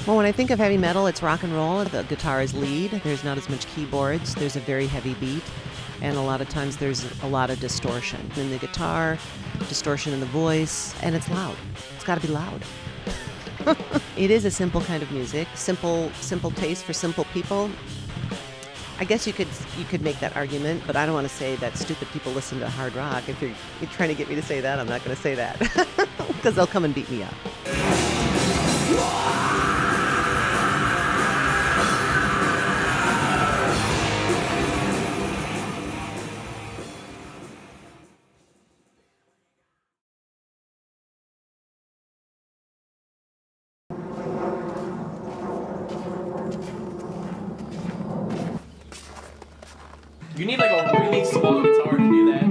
Well, when I think of heavy metal, it's rock and roll. The guitar is lead. There's not as much keyboards. There's a very heavy beat. And a lot of times there's a lot of distortion in the guitar, distortion in the voice, and it's loud. It's got to be loud. It is a simple kind of music, simple taste for simple people. I guess you could make that argument, but I don't want to say that stupid people listen to hard rock. If you're trying to get me to say that, I'm not going to say that because they'll come and beat me up. You need like a really small guitar to do that.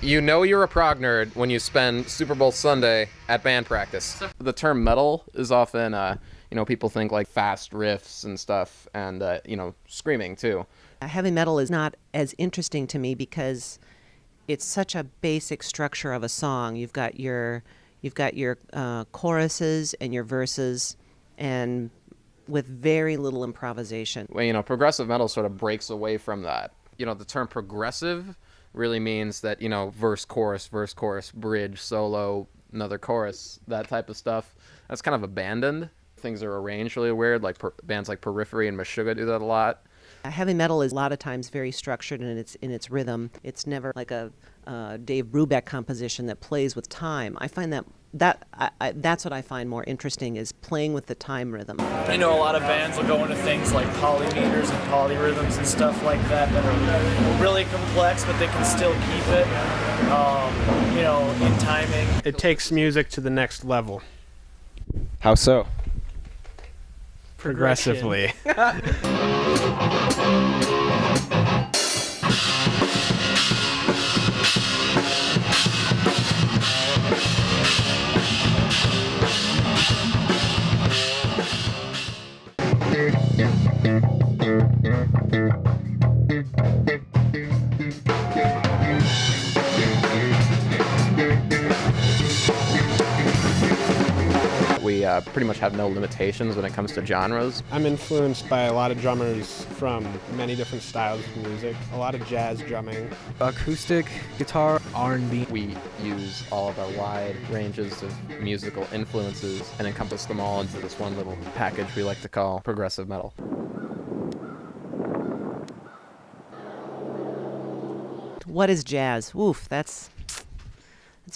You know you're a prog nerd when you spend Super Bowl Sunday at band practice. The term metal is often, people think like fast riffs and stuff, and screaming too. Heavy metal is not as interesting to me because it's such a basic structure of a song. You've got your choruses and your verses, and with very little improvisation. Well, progressive metal sort of breaks away from that. The term progressive really means that, verse, chorus, bridge, solo, another chorus, that type of stuff. That's kind of abandoned. Things are arranged really weird, like bands like Periphery and Meshuggah do that a lot. Heavy metal is a lot of times very structured in its rhythm. It's never like a Dave Brubeck composition that plays with time. I find that's what I find more interesting, is playing with the time rhythm. A lot of bands will go into things like polymeters and polyrhythms and stuff like that are really complex, but they can still keep it, in timing. It takes music to the next level. How so? Progressively. We pretty much have no limitations when it comes to genres. I'm influenced by a lot of drummers from many different styles of music. A lot of jazz drumming. Acoustic guitar, R&B. We use all of our wide ranges of musical influences and encompass them all into this one little package we like to call progressive metal. What is jazz? Oof, that's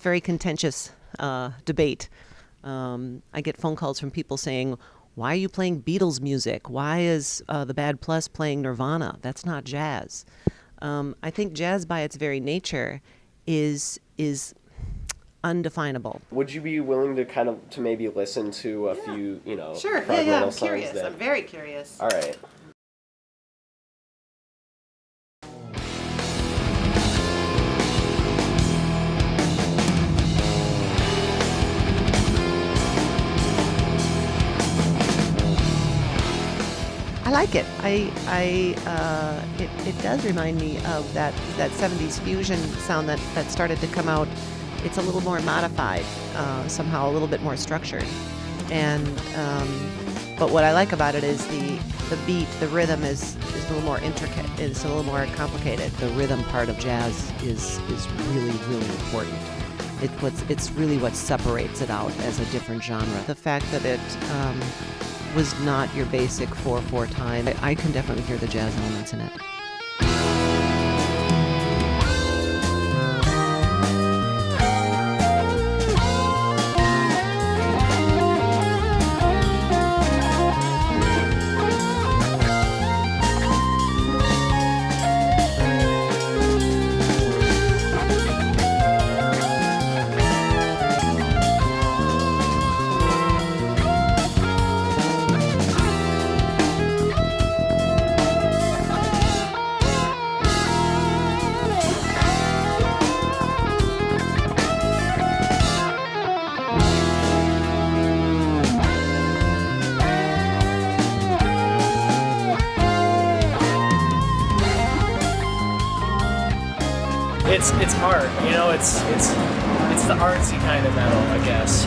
very contentious debate. I get phone calls from people saying, why are you playing Beatles music? Why is the Bad Plus playing Nirvana? That's not jazz. I think jazz by its very nature is undefinable. Would you be willing to maybe listen to a few, Sure, prog metal I'm songs curious. then? I'm very curious. All right. I like it. It does remind me of that 70s fusion sound that started to come out. It's a little more modified, somehow a little bit more structured. And but what I like about it is the beat, the rhythm is a little more intricate. It's a little more complicated. The rhythm part of jazz is really, really important. It's really what separates it out as a different genre. The fact that it was not your basic 4/4 time. I can definitely hear the jazz elements in it. it's art, you know, it's the artsy kind of metal, I guess.